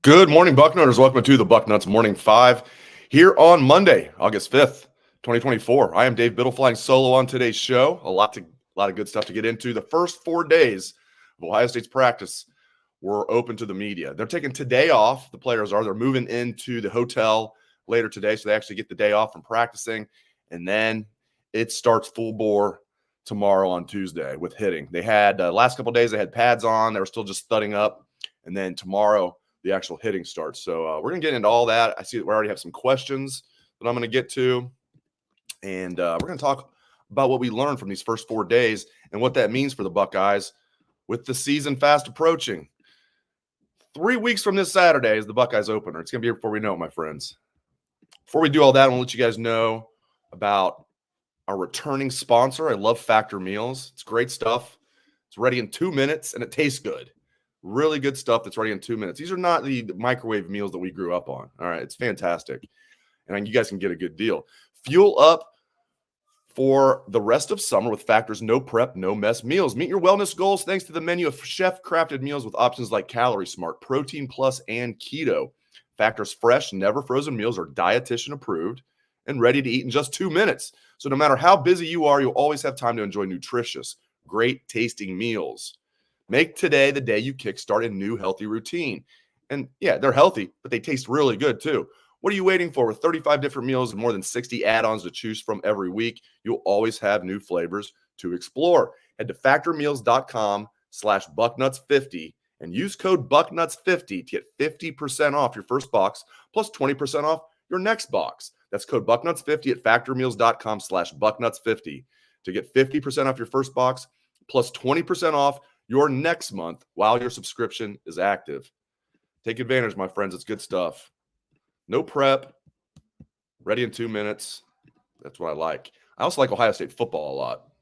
Good morning, Bucknutters. Welcome to the Bucknuts Morning 5 here on Monday, August 5th, 2024. I am Dave Biddle flying solo on today's show. A lot of good stuff to get into. The first 4 days of Ohio State's practice were open to the media. They're taking today off. The players are. They're moving into the hotel later today, so they actually get the day off from practicing. And then it starts full bore tomorrow on Tuesday with hitting. They had last couple of days, they had pads on. They were still just thudding up. And then tomorrow, the actual hitting starts. So we're going to get into all that. I see that we already have some questions that I'm going to get to. And we're going to talk about what we learned from these first 4 days and what that means for the Buckeyes with the season fast approaching. 3 weeks from this Saturday is the Buckeyes opener. It's going to be here before we know it, my friends. Before we do all that, I want to let you guys know about our returning sponsor. I love Factor Meals. It's great stuff. It's ready in 2 minutes, and it tastes good. Really good stuff that's ready in 2 minutes. These are not the microwave meals that we grew up on. All right, it's fantastic. And you guys can get a good deal. Fuel up for the rest of summer with Factor's no prep, no mess meals. Meet your wellness goals thanks to the menu of chef-crafted meals with options like Calorie Smart, Protein Plus, and Keto. Factor's fresh, never frozen meals are dietitian approved and ready to eat in just 2 minutes. So no matter how busy you are, you'll always have time to enjoy nutritious, great tasting meals. Make today the day you kickstart a new healthy routine. And yeah, they're healthy, but they taste really good too. What are you waiting for? With 35 different meals and more than 60 add-ons to choose from every week, you'll always have new flavors to explore. Head to factormeals.com/bucknuts50 and use code bucknuts50 to get 50% off your first box plus 20% off your next box. That's code bucknuts50 at factormeals.com/bucknuts50 to get 50% off your first box plus 20% off your next month while your subscription is active. Take advantage, my friends. It's good stuff. No prep. Ready in 2 minutes. That's what I like. I also like Ohio State football a lot.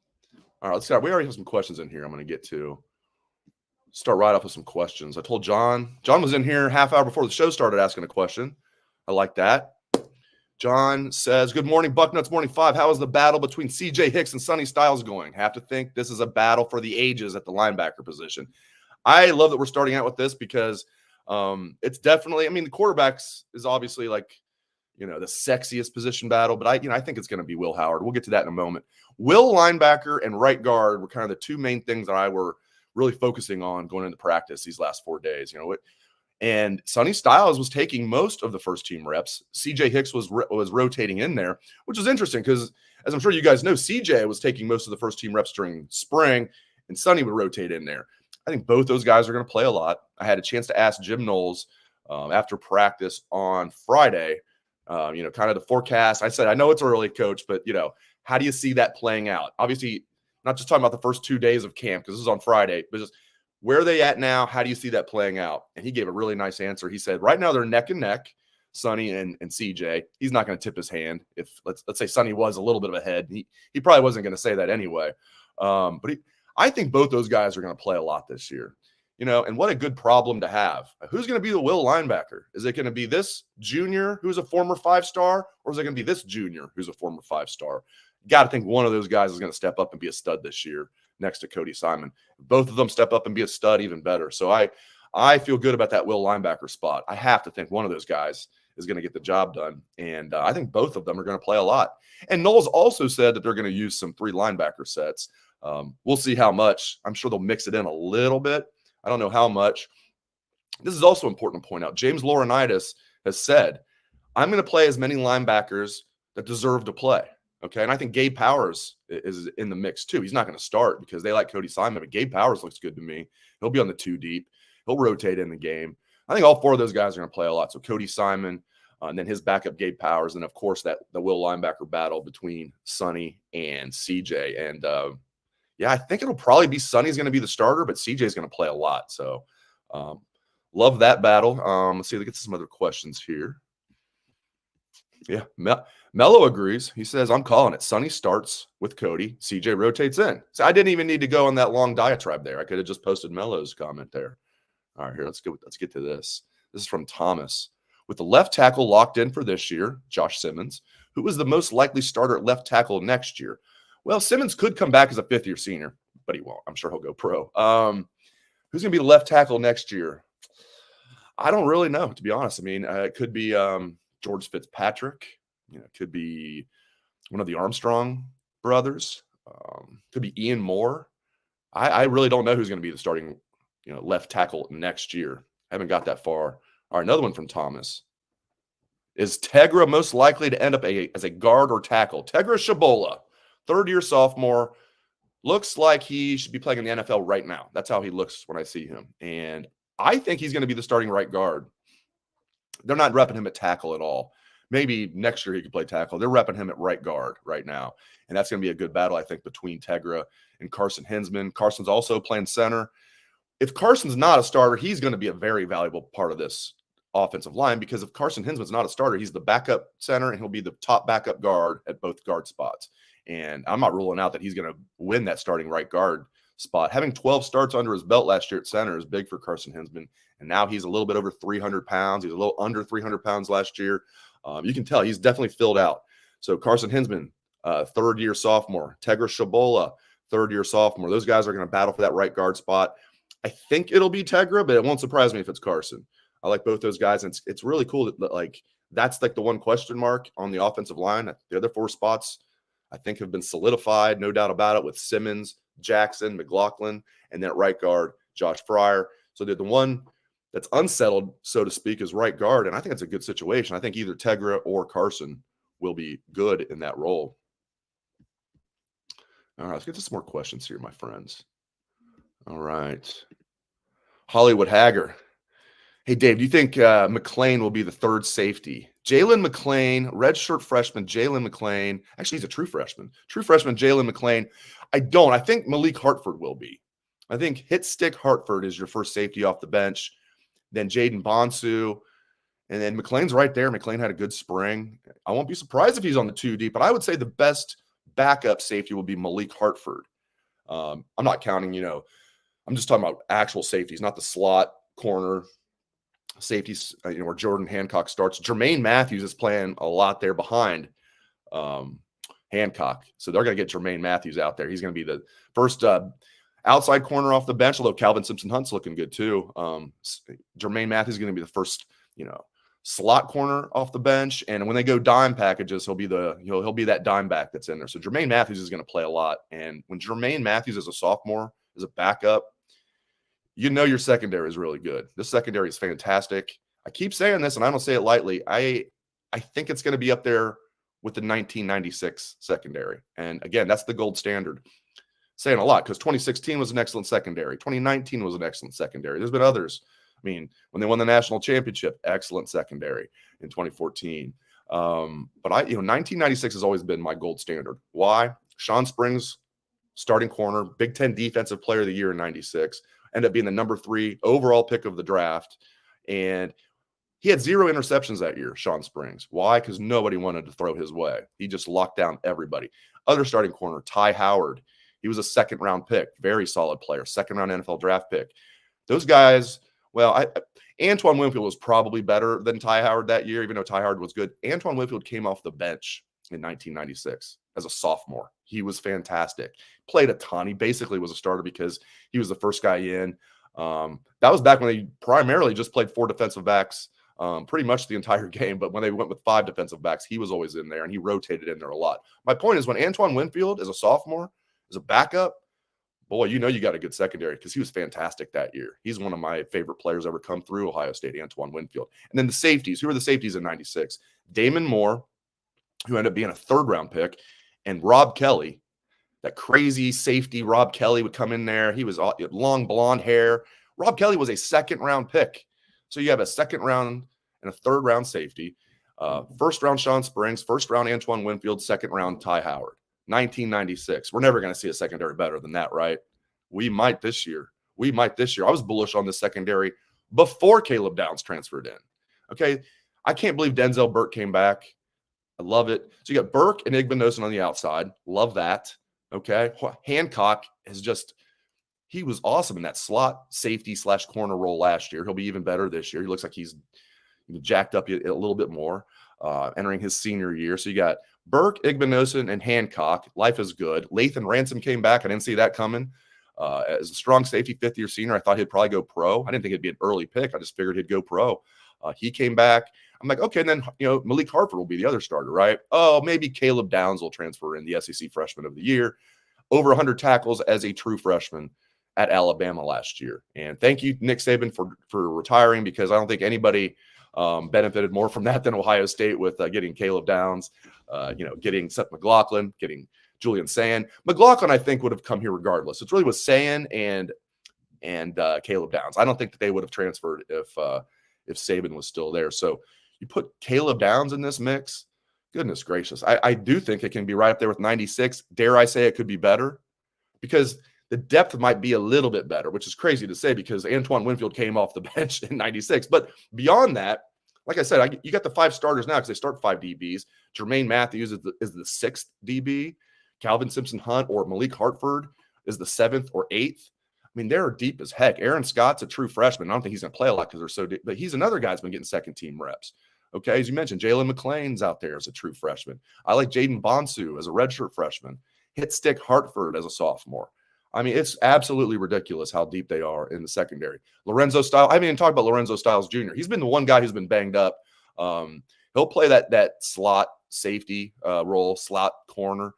All right, let's start. We already have some questions in here I'm going to get to. Start right off with some questions. I told John. John was in here half hour before the show started asking a question. I like that. John says, good morning, Bucknuts Morning 5. How is the battle between C.J. Hicks and Sonny Styles going? Have to think this is a battle for the ages at the linebacker position. I love that we're starting out with this because it's definitely, the quarterbacks is obviously the sexiest position battle, but I think it's going to be Will Howard. We'll get to that in a moment. Will linebacker and right guard were kind of the two main things that I were really focusing on going into practice these last 4 days. And Sonny Styles was taking most of the first team reps. CJ Hicks was rotating in there, which was interesting because, as I'm sure you guys know, CJ was taking most of the first team reps during spring, and Sonny would rotate in there. I think both those guys are going to play a lot. I had a chance to ask Jim Knowles after practice on Friday, kind of the forecast. I said, I know it's early, Coach, but, how do you see that playing out? Obviously, not just talking about the first 2 days of camp because this is on Friday, but just where are they at now? How do you see that playing out? And he gave a really nice answer. He said, right now they're neck and neck, Sonny and CJ. He's not going to tip his hand. If let's say Sonny was a little bit of ahead, he probably wasn't going to say that anyway. But I think both those guys are going to play a lot this year. And what a good problem to have. Who's going to be the Will linebacker? Is it going to be this junior who's a former 5-star, or is it going to be this junior who's a former 5-star? Got to think one of those guys is going to step up and be a stud this year next to Cody Simon. Both of them step up and be a stud, even better. So I feel good about that Will linebacker spot. I have to think one of those guys is going to get the job done. And I think both of them are going to play a lot. And Knowles also said that they're going to use some 3 linebacker sets. We'll see how much. I'm sure they'll mix it in a little bit. I don't know how much. This is also important to point out. James Laurinaitis has said, I'm going to play as many linebackers that deserve to play. Okay, and I think Gabe Powers is in the mix too. He's not going to start because they like Cody Simon, but Gabe Powers looks good to me. He'll be on the 2 deep. He'll rotate in the game. I think all 4 of those guys are going to play a lot. So Cody Simon, and then his backup Gabe Powers, and of course the Will linebacker battle between Sonny and CJ. And I think it'll probably be Sonny's going to be the starter, but CJ's going to play a lot. So love that battle. Let's see. Let's get to some other questions here. Yeah, Mello agrees. He says, I'm calling it. Sonny starts with Cody. CJ rotates in. So I didn't even need to go on that long diatribe there. I could have just posted Mello's comment there. All right, here, let's get to this. This is from Thomas. With the left tackle locked in for this year, Josh Simmons, who was the most likely starter at left tackle next year? Well, Simmons could come back as a 5th-year senior, but he won't. I'm sure he'll go pro. Who's going to be the left tackle next year? I don't really know, to be honest. I mean, it could be George Fitzpatrick. It could be one of the Armstrong brothers. Could be Ian Moore. I really don't know who's going to be the starting, left tackle next year. I haven't got that far. All right, another one from Thomas. Is Tegra most likely to end up as a guard or tackle? Tegra Shabola, third-year sophomore, looks like he should be playing in the NFL right now. That's how he looks when I see him. And I think he's going to be the starting right guard. They're not repping him at tackle at all. Maybe next year he could play tackle. They're repping him at right guard right now. And that's going to be a good battle, I think, between Tegra and Carson Hinsman. Carson's also playing center. If Carson's not a starter, he's going to be a very valuable part of this offensive line, because if Carson Hinsman's not a starter, he's the backup center and he'll be the top backup guard at both guard spots. And I'm not ruling out that he's going to win that starting right guard spot. Having 12 starts under his belt last year at center is big for Carson Hinsman. And now he's a little bit over 300 pounds. He was a little under 300 pounds last year. You can tell he's definitely filled out. So Carson Hinsman, third-year sophomore. Tegra Shabola, third-year sophomore. Those guys are going to battle for that right guard spot. I think it'll be Tegra, but it won't surprise me if it's Carson. I like both those guys, and it's really cool that that's the one question mark on the offensive line. The other four spots, I think, have been solidified, no doubt about it, with Simmons, Jackson, McLaughlin, and that right guard, Josh Fryer. So the one that's unsettled, so to speak, is right guard, and I think it's a good situation. I think either Tegra or Carson will be good in that role. All right, let's get to some more questions here, my friends. All right. Hollywood Hagger. Hey, Dave, do you think McClain will be the third safety? Jalen McClain, redshirt freshman, Jalen McClain. Actually, he's a true freshman. True freshman, Jalen McClain. I don't. I think Malik Hartford will be. I think hit stick Hartford is your first safety off the bench. Then Jaden Bonsu. And then McClain's right there. McClain had a good spring. I won't be surprised if he's on the 2 deep, but I would say the best backup safety will be Malik Hartford. I'm not counting, I'm just talking about actual safeties, not the slot corner safeties, where Jordan Hancock starts. Jermaine Matthews is playing a lot there behind Hancock. So they're going to get Jermaine Matthews out there. He's going to be the first outside corner off the bench, although Calvin Simpson-Hunt's looking good too. Jermaine Matthews is going to be the first, slot corner off the bench. And when they go dime packages, he'll be he'll be that dime back that's in there. So Jermaine Matthews is going to play a lot. And when Jermaine Matthews is a sophomore, as a backup, your secondary is really good. This secondary is fantastic. I keep saying this, and I don't say it lightly. I think it's going to be up there with the 1996 secondary. And again, that's the gold standard. Saying a lot, because 2016 was an excellent secondary. 2019 was an excellent secondary. There's been others. I mean, when they won the national championship, excellent secondary in 2014. But 1996 has always been my gold standard. Why? Sean Springs, starting corner, Big Ten Defensive Player of the Year in 96, ended up being the number 3 overall pick of the draft. And he had 0 interceptions that year, Sean Springs. Why? Because nobody wanted to throw his way. He just locked down everybody. Other starting corner, Ty Howard. He was a second-round pick, very solid player, second-round NFL draft pick. Those guys, Antoine Winfield was probably better than Ty Howard that year, even though Ty Howard was good. Antoine Winfield came off the bench in 1996 as a sophomore. He was fantastic. Played a ton. He basically was a starter because he was the first guy in. That was back when they primarily just played 4 defensive backs pretty much the entire game. But when they went with 5 defensive backs, he was always in there, and he rotated in there a lot. My point is, when Antoine Winfield is a sophomore, as a backup, boy, you got a good secondary, because he was fantastic that year. He's one of my favorite players ever come through Ohio State, Antoine Winfield. And then the safeties. Who were the safeties in 96? Damon Moore, who ended up being a 3rd-round pick, and Rob Kelly, that crazy safety. Rob Kelly would come in there. He was long blonde hair. Rob Kelly was a 2nd-round pick. So you have a 2nd round and a 3rd round safety. 1st round Sean Springs, 1st round Antoine Winfield, 2nd round Ty Howard. 1996. We're never going to see a secondary better than that, right? We might this year. I was bullish on the secondary before Caleb Downs transferred in. Okay. I can't believe Denzel Burke came back. I love it. So you got Burke and Igbinosun on the outside. Love that. Okay. Hancock he was awesome in that slot safety / corner role last year. He'll be even better this year. He looks like he's jacked up a little bit more entering his senior year. So you got Burke, Igbinosun, and Hancock. Life is good. Lathan Ransom came back. I didn't see that coming. As a strong safety, fifth-year senior, I thought he'd probably go pro. I didn't think it'd be an early pick. I just figured he'd go pro. He came back. I'm like, okay, and then, Malik Hartford will be the other starter, right? Oh, maybe Caleb Downs will transfer in, the SEC Freshman of the Year. Over 100 tackles as a true freshman at Alabama last year. And thank you, Nick Saban, for retiring, because I don't think anybody benefited more from that than Ohio State with getting Caleb Downs, getting Seth McLaughlin, getting Julian Sand. McLaughlin, I think, would have come here regardless. It really was Sand and Caleb Downs. I don't think that they would have transferred if Saban was still there. So you put Caleb Downs in this mix, goodness gracious. I do think it can be right up there with 96. Dare I say it could be better? Because the depth might be a little bit better, which is crazy to say because Antoine Winfield came off the bench in 96. But beyond that, like I said, you got the 5 starters now because they start 5 DBs. Jermaine Matthews is the 6th DB. Calvin Simpson-Hunt or Malik Hartford is the 7th or 8th. I mean, they're deep as heck. Aaron Scott's a true freshman. I don't think he's going to play a lot because they're so deep, but he's another guy that's been getting second-team reps. Okay, as you mentioned, Jalen McClain's out there as a true freshman. I like Jaden Bonsu as a redshirt freshman. Hit Stick Hartford as a sophomore. I mean, it's absolutely ridiculous how deep they are in the secondary. Lorenzo Styles, I haven't even talked about Lorenzo Styles Jr. He's been the one guy who's been banged up. He'll play that slot safety role, slot corner.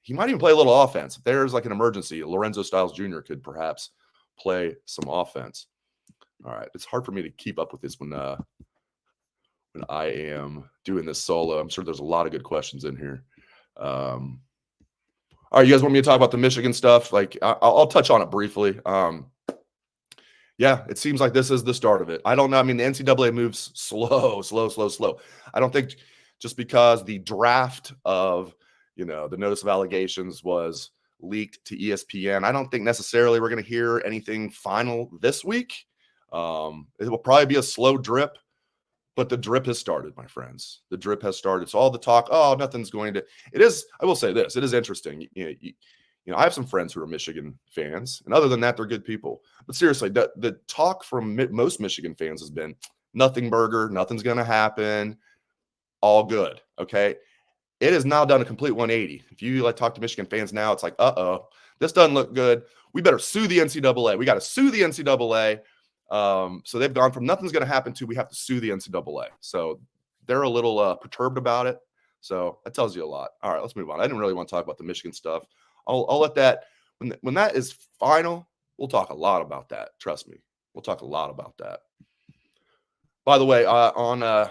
He might even play a little offense. If there's like an emergency, Lorenzo Styles Jr. could perhaps play some offense. All right. It's hard for me to keep up with this when I am doing this solo. I'm sure there's a lot of good questions in here. All right, you guys want me to talk about the Michigan stuff? Like, I'll touch on it briefly. Yeah, it seems like this is the start of it. I don't know. I mean, the NCAA moves slow. I don't think just because the draft of, the notice of allegations was leaked to ESPN, I don't think necessarily we're going to hear anything final this week. It will probably be a slow drip. But the drip has started, my friends. The drip has started. So all the talk, nothing's going to – it is – I will say this. It is interesting. I have some friends who are Michigan fans. And other than that, they're good people. But seriously, the talk from most Michigan fans has been nothing burger, nothing's going to happen, all good, okay? It has now done a complete 180. If you talk to Michigan fans now, it's like, this doesn't look good. We better sue the NCAA. We got to sue the NCAA. So they've gone from nothing's going to happen to we have to sue the NCAA. So they're a little perturbed about it. So that tells you a lot. All right, let's move on. I didn't really want to talk about the Michigan stuff. I'll let that when that is final. We'll talk a lot about that. Trust me, we'll talk a lot about that. By the way, on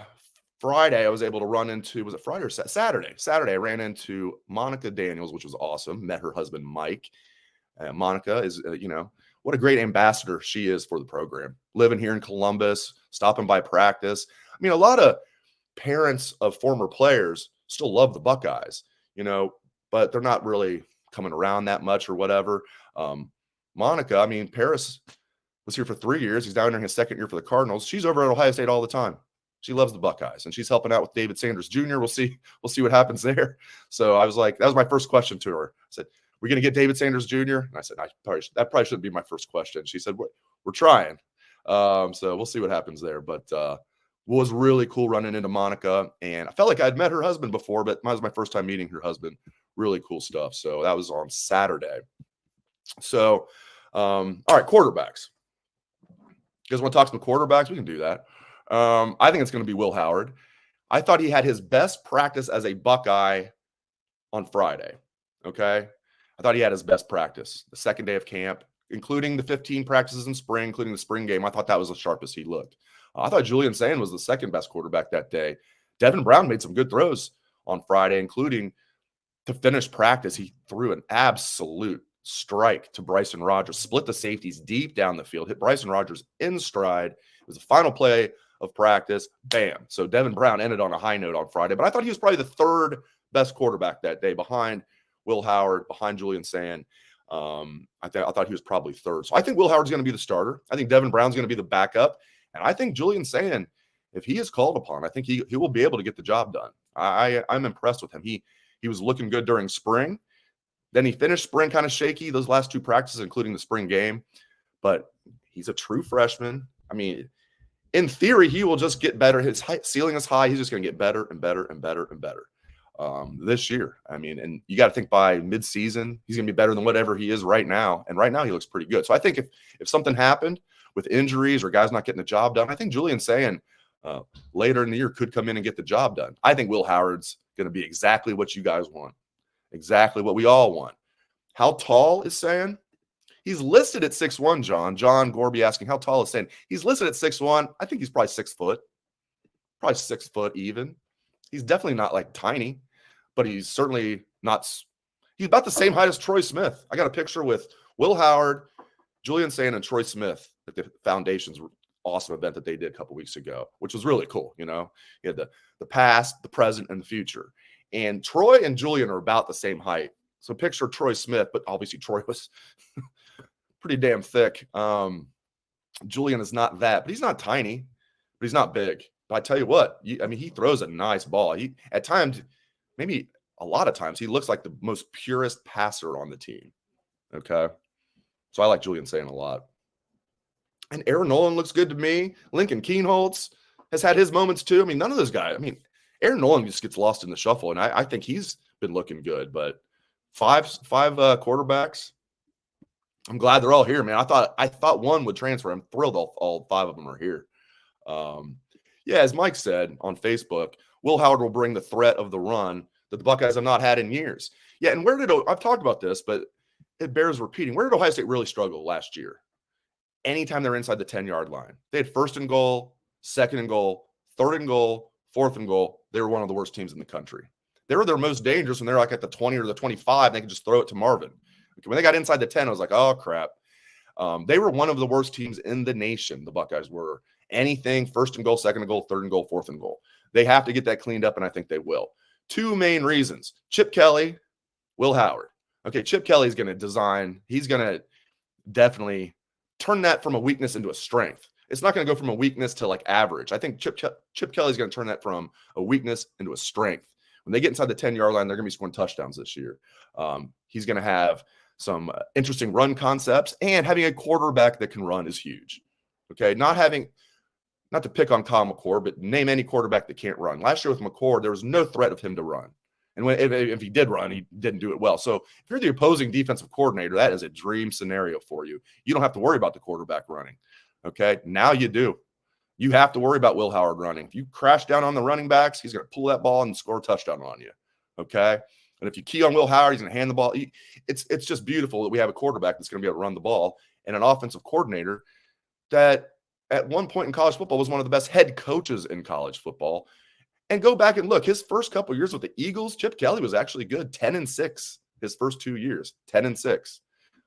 Friday, I was able to run into was it Friday or Saturday? Saturday, I ran into Monica Daniels, which was awesome. Met her husband Mike. Monica is what a great ambassador she is for the program. Living here in Columbus, stopping by practice. I mean, a lot of parents of former players still love the Buckeyes, but they're not really coming around that much or whatever. Monica, I mean, Paris was here for 3 years. He's down in his 2nd year for the Cardinals. She's over at Ohio State all the time. She loves the Buckeyes, and she's helping out with David Sanders Jr. We'll see what happens there. So I was like, that was my first question to her. I said, we're going to get David Sanders Jr.? And I said, that probably shouldn't be my first question. She said, we're trying. So we'll see what happens there. But was really cool running into Monica. And I felt like I'd met her husband before, but it was my first time meeting her husband. Really cool stuff. So that was on Saturday. So, all right, quarterbacks. You guys want to talk some quarterbacks? We can do that. I think it's going to be Will Howard. I thought he had his best practice as a Buckeye on Friday. Okay. I thought he had his best practice, the second day of camp, including the 15 practices in spring, including the spring game. I thought that was the sharpest he looked. I thought Julian Sand was the second best quarterback that day. Devin Brown made some good throws on Friday, including to finish practice. He threw an absolute strike to Bryson Rogers, split the safeties deep down the field, hit Bryson Rogers in stride. It was the final play of practice. Bam. So Devin Brown ended on a high note on Friday, but I thought he was probably the 3rd best quarterback that day behind Will Howard, behind Julian Sand. I thought he was probably 3rd. So I think Will Howard's going to be the starter. I think Devin Brown's going to be the backup. And I think Julian Sand, if he is called upon, I think he will be able to get the job done. I'm impressed with him. He was looking good during spring. Then he finished spring kind of shaky, those last 2 practices, including the spring game. But he's a true freshman. I mean, in theory, he will just get better. His ceiling is high. He's just going to get better and better and better and better. this year. I mean, and you got to think by midseason, he's going to be better than whatever he is right now. And right now he looks pretty good. So I think if something happened with injuries or guys not getting the job done, I think Julian saying later in the year could come in and get the job done. I think Will Howard's going to be exactly what you guys want, exactly what we all want. How tall is saying? He's listed at 6'1", John. John Gorby asking, how tall is saying? He's listed at 6'1". I think he's probably 6 foot. Probably 6 foot even. He's definitely not like tiny, but he's certainly not. He's about the same height as Troy Smith. I got a picture with Will Howard, Julian Sayin, and Troy Smith at the Foundation's awesome event that they did a couple weeks ago, which was really cool. You know, you had the past, the present, and the future. And Troy and Julian are about the same height. So picture Troy Smith, but obviously Troy was pretty damn thick. Julian is not that, but he's not tiny, but he's not big. But I tell you what, I mean, he throws a nice ball. He at times, maybe a lot of times, he looks like the most purest passer on the team. Okay, so I like Julian Sayin a lot. And Aaron Nolan looks good to me. Lincoln Keenholz has had his moments too. I mean, none of those guys. I mean, Aaron Nolan just gets lost in the shuffle, and I think he's been looking good. But five quarterbacks. I'm glad they're all here, man. I thought one would transfer. I'm thrilled all 5 of them are here. Yeah, as Mike said on Facebook, Will Howard will bring the threat of the run that the Buckeyes have not had in years. Yeah, and I've talked about this, but it bears repeating. Where did Ohio State really struggle last year? Anytime they're inside the 10-yard line. They had 1st and goal, 2nd and goal, 3rd and goal, 4th and goal. They were one of the worst teams in the country. They were their most dangerous when they're like at the 20 or the 25, and they could just throw it to Marvin. When they got inside the 10, I was like, oh, crap. They were one of the worst teams in the nation, the Buckeyes were. Anything, 1st and goal, 2nd and goal, 3rd and goal, 4th and goal. They have to get that cleaned up, and I think they will. 2 main reasons. Chip Kelly, Will Howard. Okay, Chip Kelly's going to design. He's going to definitely turn that from a weakness into a strength. It's not going to go from a weakness to like average. I think Chip Kelly's going to turn that from a weakness into a strength. When they get inside the 10-yard line, they're going to be scoring touchdowns this year. He's going to have some interesting run concepts, and having a quarterback that can run is huge. Okay, not to pick on Kyle McCord, but name any quarterback that can't run. Last year with McCord, there was no threat of him to run. And if he did run, he didn't do it well. So if you're the opposing defensive coordinator, that is a dream scenario for you. You don't have to worry about the quarterback running. Okay, now you do. You have to worry about Will Howard running. If you crash down on the running backs, he's going to pull that ball and score a touchdown on you. Okay, and if you key on Will Howard, he's going to hand the ball. It's just beautiful that we have a quarterback that's going to be able to run the ball and an offensive coordinator that at one point in college football was one of the best head coaches in college football. And go back and look, his first couple years with the Eagles, Chip Kelly was actually good, 10-6 his first 2 years, 10-6.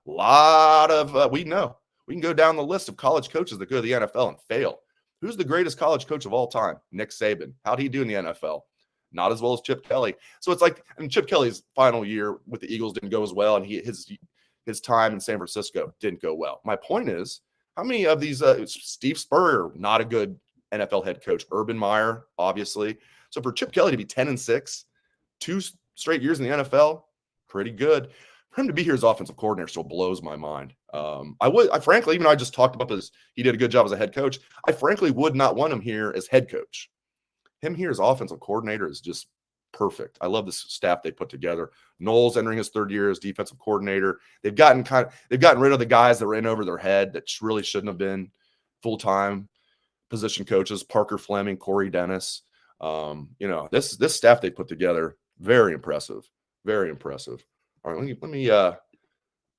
A lot of we know. We can go down the list of college coaches that go to the NFL and fail. Who's the greatest college coach of all time? Nick Saban. How'd he do in the NFL? Not as well as Chip Kelly. So it's like, and Chip Kelly's final year with the Eagles didn't go as well, and his time in San Francisco didn't go well. My point is, how many of these Steve Spurrier, not a good NFL head coach. Urban Meyer, obviously. So for Chip Kelly to be 10-6, 2 straight years in the NFL, pretty good. For him to be here as offensive coordinator still blows my mind. I frankly, even though I just talked about this, he did a good job as a head coach. I frankly would not want him here as head coach. Him here as offensive coordinator is just perfect. I love this staff they put together. Knowles entering his 3rd year as defensive coordinator. They've gotten rid of the guys that were in over their head that really shouldn't have been full-time position coaches. Parker Fleming, Corey Dennis. This staff they put together, very impressive. Very impressive. All right, let me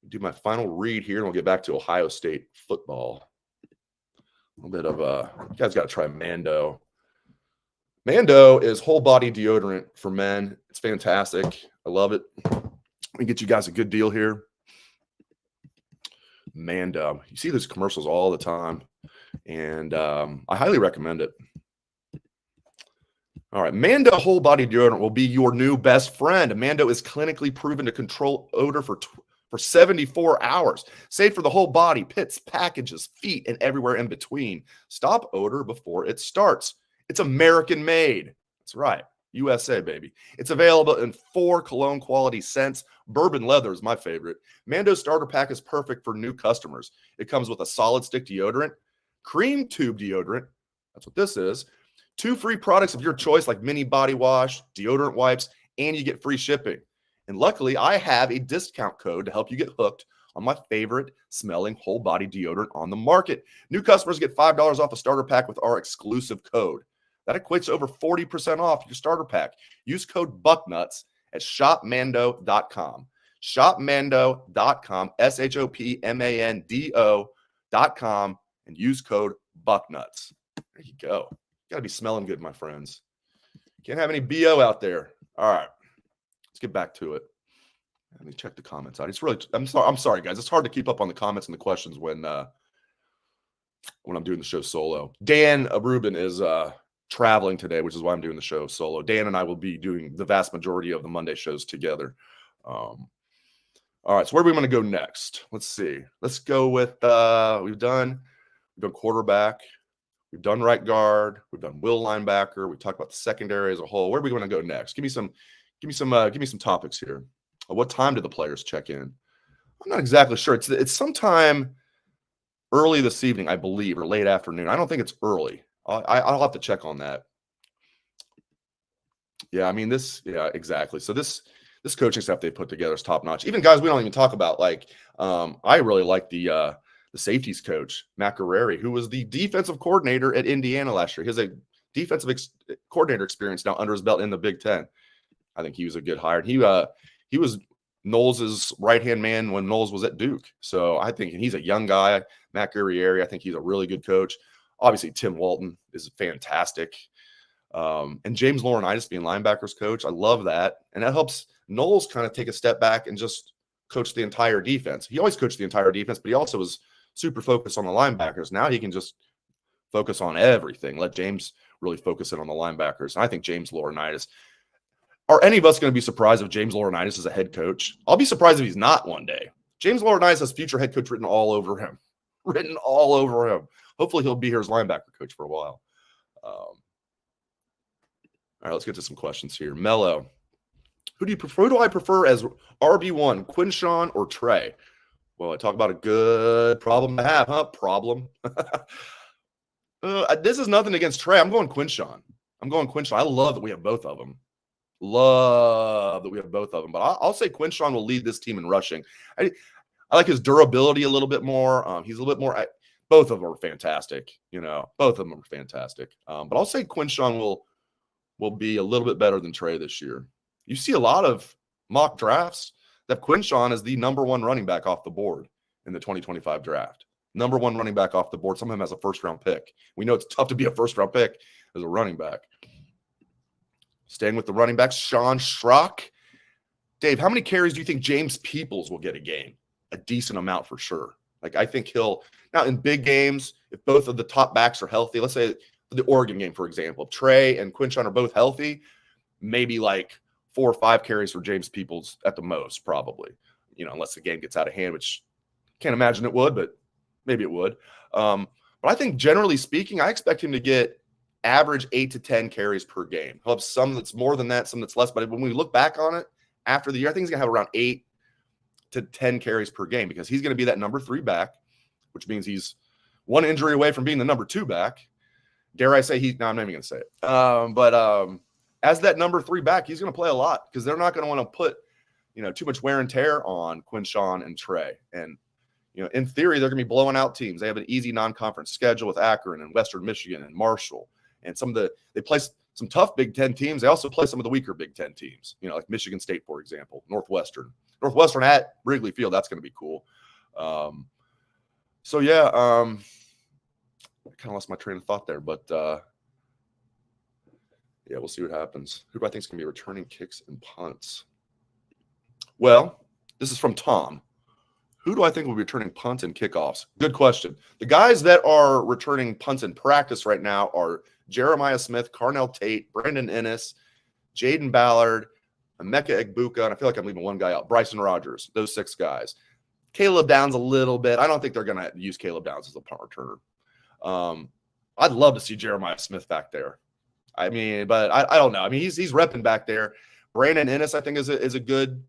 do my final read here, and we'll get back to Ohio State football. A little bit of you guys got to try Mando. Mando is whole body deodorant for men. It's fantastic. I love it. Let me get you guys a good deal here. Mando. You see those commercials all the time, and I highly recommend it. All right, Mando whole body deodorant will be your new best friend. Mando is clinically proven to control odor for 74 hours. Safe for the whole body, pits, packages, feet, and everywhere in between. Stop odor before it starts. It's American made. That's right. USA, baby. It's available in 4 cologne quality scents. Bourbon leather is my favorite. Mando starter pack is perfect for new customers. It comes with a solid stick deodorant, cream tube deodorant. That's what this is. 2 free products of your choice like mini body wash, deodorant wipes, and you get free shipping. And luckily, I have a discount code to help you get hooked on my favorite smelling whole body deodorant on the market. New customers get $5 off a starter pack with our exclusive code. That equates to over 40% off your starter pack. Use code Bucknuts at shopmando.com. Shopmando.com, shopmando.com, and use code Bucknuts. There you go. Got to be smelling good, my friends. Can't have any BO out there. All right, let's get back to it. Let me check the comments out. I'm sorry, guys. It's hard to keep up on the comments and the questions when I'm doing the show solo. Dan Rubin is traveling today, which is why I'm doing the show solo. Dan and I will be doing the vast majority of the Monday shows together. All right, so where are we going to go next? Let's see. Let's go with we've done quarterback, we've done right guard, we've done will linebacker. We talked about the secondary as a whole. Where are we going to go next? Give me some topics here. What time do the players check in? I'm not exactly sure. It's sometime early this evening, I believe, or late afternoon. I don't think it's early. I'll have to check on that. Yeah, I mean yeah, exactly. So this coaching staff they put together is top notch. Even guys we don't even talk about. Like I really like the safeties coach, Matt Guerreri, who was the defensive coordinator at Indiana last year. He has a defensive coordinator experience now under his belt in the Big Ten. I think he was a good hire. He was Knowles' right-hand man when Knowles was at Duke. So I think, and he's a young guy, Matt Guerreri. I think he's a really good coach. Obviously, Tim Walton is fantastic. And James Laurinaitis being linebackers coach, I love that. And that helps Knowles kind of take a step back and just coach the entire defense. He always coached the entire defense, but he also was super focused on the linebackers. Now he can just focus on everything. Let James really focus in on the linebackers. And I think James Laurinaitis. Are any of us going to be surprised if James Laurinaitis is a head coach? I'll be surprised if he's not one day. James Laurinaitis has future head coach written all over him. Hopefully he'll be here as linebacker coach for a while. All right, let's get to some questions here. Mello, who do I prefer as RB1, Quinshawn or Trey? Well, I talk about a good problem to have, huh? Problem. This is nothing against Trey. I'm going Quinshawn. I love that we have both of them. But I'll say Quinshawn will lead this team in rushing. I like his durability a little bit more. He's a little bit more. Both of them are fantastic. But I'll say Quinshawn will be a little bit better than Trey this year. You see a lot of mock drafts that Quinshawn is the number one running back off the board in the 2025 draft. Number one running back off the board. Some of them has a first-round pick. We know it's tough to be a first-round pick as a running back. Staying with the running backs, Sean Schrock. Dave, how many carries do you think James Peoples will get a game? A decent amount for sure. Like, I think now in big games, if both of the top backs are healthy, let's say the Oregon game, for example, Trey and Quinshawn are both healthy, maybe like 4 or 5 carries for James Peoples at the most, probably, unless the game gets out of hand, which can't imagine it would, but maybe it would. But I think generally speaking, I expect him to get average 8 to 10 carries per game. He'll have some that's more than that, some that's less. But when we look back on it after the year, I think he's going to have around 8 to 10 carries per game because he's going to be that number 3 back, which means he's one injury away from being the number 2 back. Dare I say no, I'm not even going to say it. But as that number 3 back, he's going to play a lot because they're not going to want to put, too much wear and tear on Quinshawn and Trey. And, in theory, they're going to be blowing out teams. They have an easy non-conference schedule with Akron and Western Michigan and Marshall. And they play some tough Big Ten teams. They also play some of the weaker Big Ten teams, like Michigan State, for example, Northwestern at Wrigley Field. That's going to be cool. I kind of lost my train of thought there, but we'll see what happens. Who do I think is going to be returning kicks and punts? Well, this is from Tom. Who do I think will be returning punts and kickoffs? Good question. The guys that are returning punts in practice right now are Jeremiah Smith, Carnell Tate, Brandon Ennis, Jaden Ballard, Emeka Egbuka, and I feel like I'm leaving one guy out, Bryson Rogers, those 6 guys. Caleb Downs a little bit. I don't think they're going to use Caleb Downs as a punt returner. I'd love to see Jeremiah Smith back there. I mean, but I don't know. I mean, he's repping back there. Brandon Ennis, I think, is a good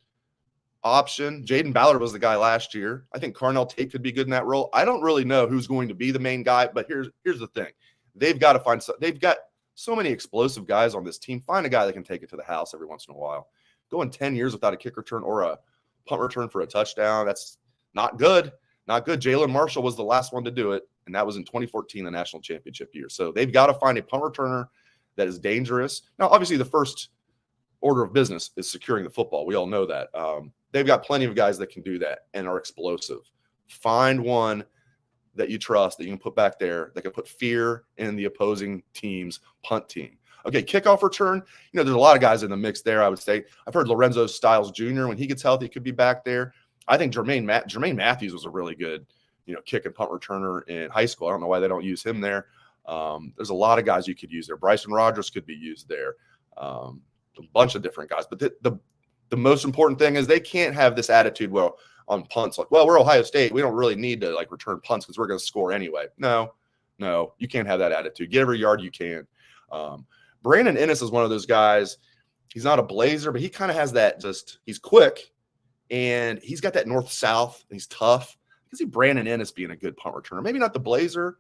option. Jaden Ballard was the guy last year. I think Carnell Tate could be good in that role. I don't really know who's going to be the main guy, but here's the thing. They've got to find – they've got So many explosive guys on this team. Find a guy that can take it to the house every once in a while. Going 10 years without a kick return or a punt return for a touchdown, that's not good. Not good. Jalen Marshall was the last one to do it, and that was in 2014, the national championship year. So they've got to find a punt returner that is dangerous. Now, obviously, the first order of business is securing the football. We all know that. They've got plenty of guys that can do that and are explosive. Find one that you trust that you can put back there that can put fear in the opposing team's punt team. Okay, kickoff return. You know, there's a lot of guys in the mix there, I would say. I've heard Lorenzo Styles Jr., when he gets healthy, could be back there. I think Jermaine Matthews was a really good, kick and punt returner in high school. I don't know why they don't use him there. There's a lot of guys you could use there. Bryson Rogers could be used there. A bunch of different guys. But the most important thing is they can't have this attitude, well, on punts, like, well, we're Ohio State. We don't really need to, return punts because we're going to score anyway. No, you can't have that attitude. Get every yard you can. Brandon Ennis is one of those guys. He's not a blazer, but he kind of has that he's quick, and he's got that north-south, and he's tough. I can see Brandon Ennis being a good punt returner. Maybe not the blazer,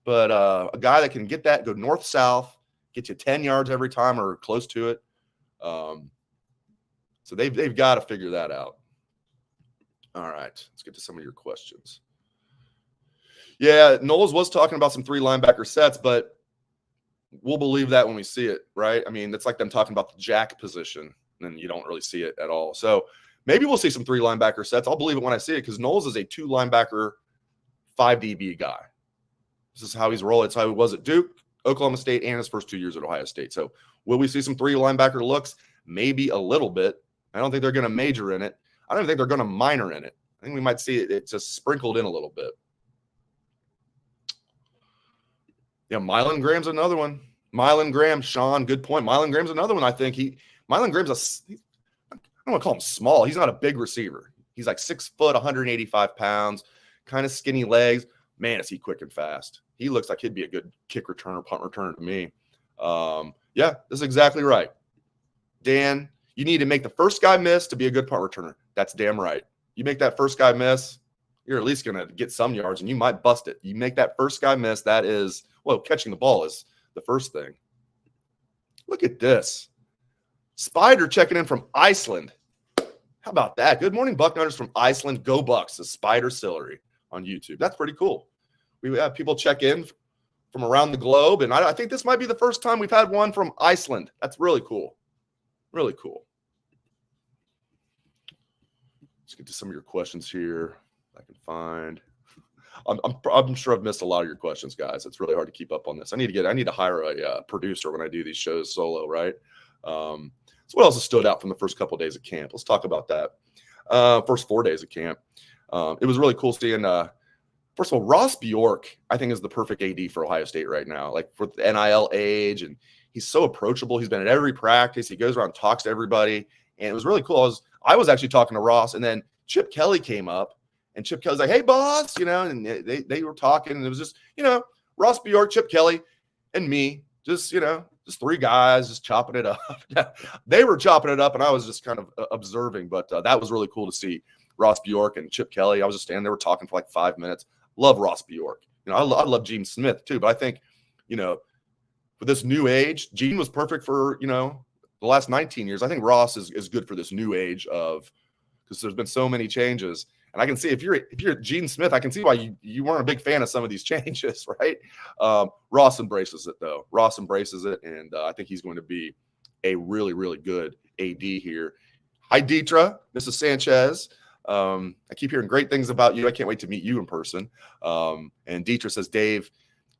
but a guy that can get that, go north-south, get you 10 yards every time or close to it. So they've got to figure that out. All right, let's get to some of your questions. Yeah, Knowles was talking about some 3 linebacker sets, but we'll believe that when we see it, right? I mean, it's like them talking about the jack position, and you don't really see it at all. So maybe we'll see some 3 linebacker sets. I'll believe it when I see it because Knowles is a 2 linebacker, 5 DB guy. This is how he's rolling. It's how he was at Duke, Oklahoma State, and his first 2 years at Ohio State. So will we see some 3 linebacker looks? Maybe a little bit. I don't think they're going to major in it. I don't even think they're going to minor in it. I think we might see it just sprinkled in a little bit. Yeah, Mylan Graham's another one. Mylan Graham, Sean, good point. Mylan Graham's another one. I think Mylan Graham's I don't want to call him small. He's not a big receiver. He's like 6 foot, 185 pounds, kind of skinny legs. Man, is he quick and fast. He looks like he'd be a good kick returner, punt returner to me. Yeah, that's exactly right. Dan, you need to make the first guy miss to be a good punt returner. That's damn right. You make that first guy miss, you're at least going to get some yards, and you might bust it. You make that first guy miss, that is, well, catching the ball is the first thing. Look at this. Spider checking in from Iceland. How about that? Good morning, Bucknutters from Iceland. Go Bucks, the Spider Celery on YouTube. That's pretty cool. We have people check in from around the globe, and I think this might be the first time we've had one from Iceland. That's really cool. Really cool. Let's get to some of your questions here. I can find. I'm sure I've missed a lot of your questions, guys. It's really hard to keep up on this. I need to hire a producer when I do these shows solo, right? So what else has stood out from the first couple of days of camp? Let's talk about that. First 4 days of camp. It was really cool seeing. First of all, Ross Bjork, I think, is the perfect AD for Ohio State right now. Like for the NIL age, and he's so approachable. He's been at every practice. He goes around and talks to everybody, and it was really cool. I was actually talking to Ross, and then Chip Kelly came up, and Chip Kelly's like, "Hey, boss," and they were talking, and it was just, Ross Bjork, Chip Kelly, and me, just 3 guys just chopping it up. They were chopping it up, and I was just kind of observing, but that was really cool to see Ross Bjork and Chip Kelly. I was just standing there, talking for like 5 minutes. Love Ross Bjork. I love Gene Smith too, but I think, for this new age, Gene was perfect for, the last 19 years. I think Ross is good for this new age because there's been so many changes. And I can see if you're Gene Smith, I can see why you weren't a big fan of some of these changes, right? Ross embraces it, though. Ross embraces it, and I think he's going to be a really, really good AD here. Hi, Deetra, Mrs. Sanchez. I keep hearing great things about you. I can't wait to meet you in person. And Deetra says, Dave,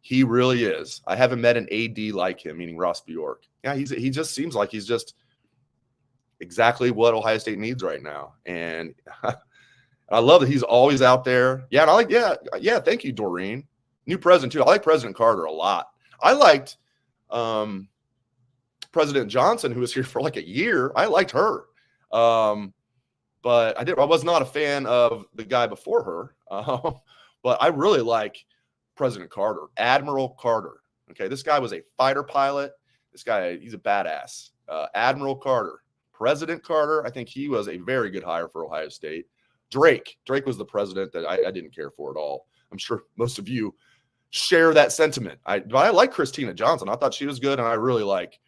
he really is. I haven't met an AD like him, meaning Ross Bjork. Yeah, he just seems like he's just exactly what Ohio State needs right now. And I love that he's always out there. Yeah, and I like, thank you, Doreen. New president, too. I like President Carter a lot. I liked President Johnson, who was here for like a year. I liked her. But I was not a fan of the guy before her. But I really like President Carter, Admiral Carter. Okay, this guy was a fighter pilot. This guy, he's a badass. Admiral Carter. President Carter, I think he was a very good hire for Ohio State. Drake was the president that I didn't care for at all. I'm sure most of you share that sentiment. But I like Christina Johnson. I thought she was good, and I really like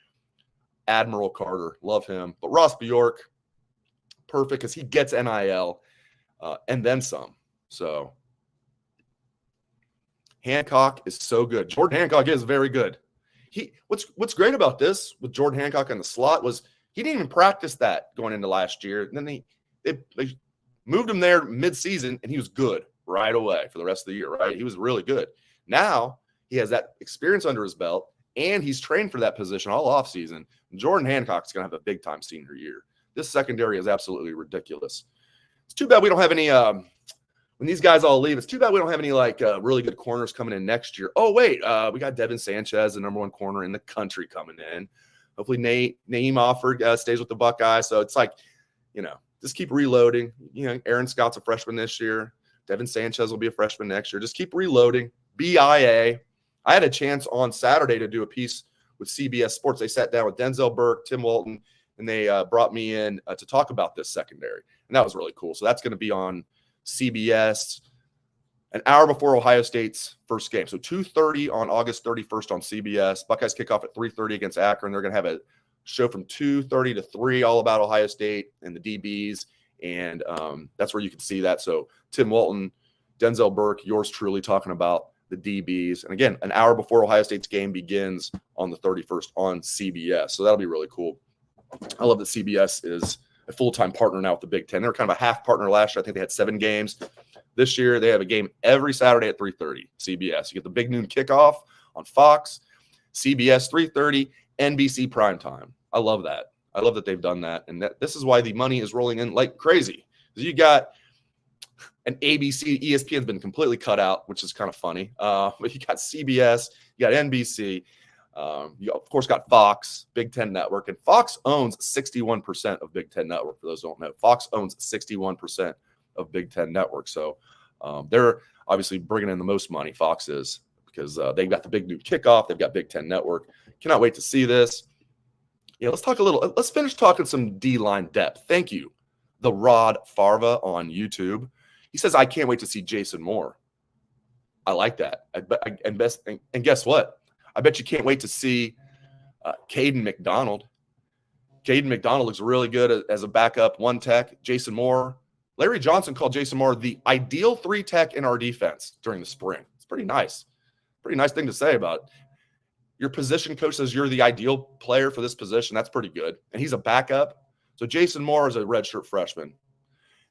Admiral Carter. Love him. But Ross Bjork, perfect because he gets NIL and then some. So Hancock is so good. Jordan Hancock is very good. What's great about this with Jordan Hancock in the slot was he didn't even practice that going into last year. And then they moved him there mid-season, and he was good right away for the rest of the year, right? He was really good. Now he has that experience under his belt, and he's trained for that position all offseason. Jordan Hancock's going to have a big-time senior year. This secondary is absolutely ridiculous. It's too bad we don't have any when these guys all leave, it's too bad we don't have any really good corners coming in next year. Oh, wait, we got Devin Sanchez, the number one corner in the country, coming in. Hopefully Naeem Offord stays with the Buckeyes. So it's like, just keep reloading. Aaron Scott's a freshman this year. Devin Sanchez will be a freshman next year. Just keep reloading. BIA. I had a chance on Saturday to do a piece with CBS Sports. They sat down with Denzel Burke, Tim Walton, and they brought me in to talk about this secondary. And that was really cool. So that's going to be on CBS an hour before Ohio State's first game. So 2:30 on August 31st on CBS. Buckeyes kick off at 3:30 against Akron. They're going to have a show from 2:30 to 3 all about Ohio State and the DBs. And that's where you can see that. So Tim Walton, Denzel Burke, yours truly talking about the DBs. And again, an hour before Ohio State's game begins on the 31st on CBS. So that'll be really cool. I love that CBS is a full-time partner now with the Big Ten. They were kind of a half partner last year. I think they had 7 games. This year, they have a game every Saturday at 3:30, CBS. You get the big noon kickoff on Fox, CBS 3:30, NBC primetime. I love that. I love that they've done that. And this is why the money is rolling in like crazy. You got an ABC, ESPN's been completely cut out, which is kind of funny. But you got CBS, you got NBC. You, of course, got Fox, Big Ten Network. And Fox owns 61% of Big Ten Network, for those who don't know. Fox owns 61% of Big Ten Network. So they're obviously bringing in the most money, Fox is, because they've got the big new kickoff. They've got Big Ten Network. Cannot wait to see this. Let's finish talking some D-line depth. Thank you, the Rod Farva on YouTube. He says, I can't wait to see Jason Moore. I like that. And guess what? I bet you can't wait to see Caden McDonald. Caden McDonald looks really good as a backup one tech. Jason Moore. Larry Johnson called Jason Moore the ideal 3 tech in our defense during the spring. It's pretty nice. Pretty nice thing to say about it. Your position coach says you're the ideal player for this position. That's pretty good. And he's a backup. So Jason Moore is a redshirt freshman.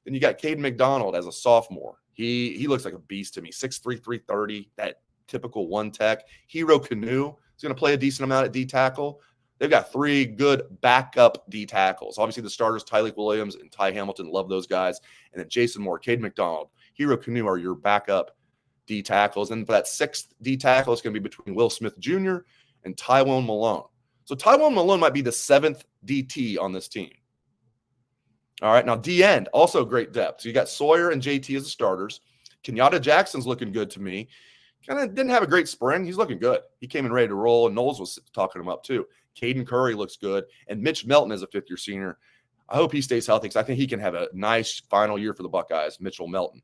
Then you got Caden McDonald as a sophomore. He looks like a beast to me. 6'3", 330, that typical one tech. Hero Canoe is going to play a decent amount at D tackle. They've got 3 good backup D tackles. Obviously, the starters, Tyleek Williams and Ty Hamilton, love those guys. And then Jason Moore, Caden McDonald, Hero Canoe are your backup D tackles. And for that 6th D tackle, it's going to be between Will Smith Jr. and Tywone Malone. So Tywone Malone might be the 7th DT on this team. All right, now D-end, also great depth. So you got Sawyer and JT as the starters. Kenyatta Jackson's looking good to me. Kind of didn't have a great spring. He's looking good. He came in ready to roll, and Knowles was talking him up too. Caden Curry looks good. And Mitch Melton is a 5th-year senior. I hope he stays healthy because I think he can have a nice final year for the Buckeyes, Mitchell Melton.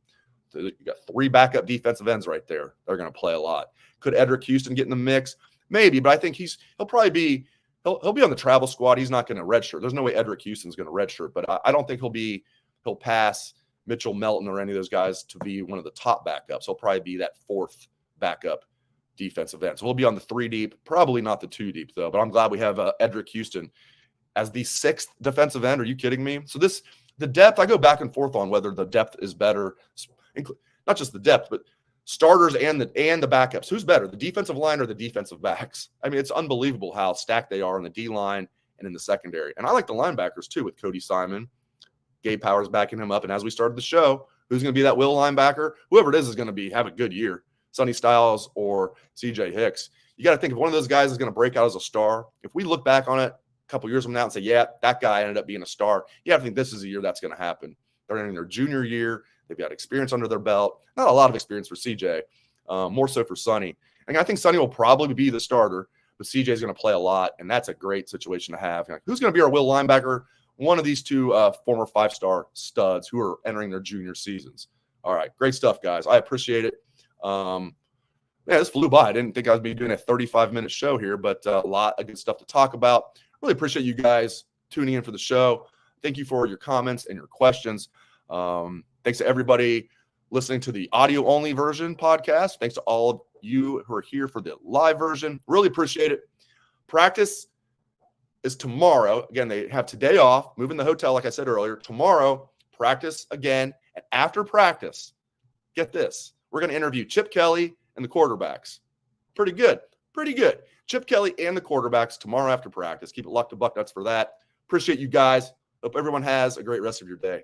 So you got 3 backup defensive ends right there. They're going to play a lot. Could Edric Houston get in the mix? Maybe, but I think he'll probably be he'll be on the travel squad. He's not going to redshirt. There's no way Edric Houston's going to redshirt, but I don't think he'll pass Mitchell Melton or any of those guys to be one of the top backups. He'll probably be that 4th backup defensive end. So we'll be on the 3 deep, probably not the 2 deep though, but I'm glad we have Edric Houston as the 6th defensive end. Are you kidding me? So the depth, I go back and forth on whether the depth is better, not just the depth, but starters and the backups. Who's better, the defensive line or the defensive backs? I mean, it's unbelievable how stacked they are on the D line and in the secondary. And I like the linebackers too with Cody Simon, Gabe Powers backing him up. And as we started the show, who's going to be that will linebacker? Whoever it is going to have a good year. Sonny Styles or CJ Hicks. You got to think if one of those guys is going to break out as a star, if we look back on it a couple years from now and say, yeah, that guy ended up being a star, you have to think this is the year that's going to happen. They're entering their junior year. They've got experience under their belt. Not a lot of experience for CJ, more so for Sonny. And I think Sonny will probably be the starter, but CJ is going to play a lot, and that's a great situation to have. Who's going to be our will linebacker? One of these 2 former 5-star studs who are entering their junior seasons. All right, great stuff, guys. I appreciate it. Man, this flew by. I didn't think I would be doing a 35-minute show here, but a lot of good stuff to talk about. Really appreciate you guys tuning in for the show. Thank you for your comments and your questions. Thanks to everybody listening to the audio-only version podcast. Thanks to all of you who are here for the live version. Really appreciate it. Practice is tomorrow. Again, they have today off, moving the hotel, like I said earlier. Tomorrow, practice again. And after practice, get this. We're going to interview Chip Kelly and the quarterbacks. Pretty good. Pretty good. Chip Kelly and the quarterbacks tomorrow after practice. Keep it locked to Bucknuts for that. Appreciate you guys. Hope everyone has a great rest of your day.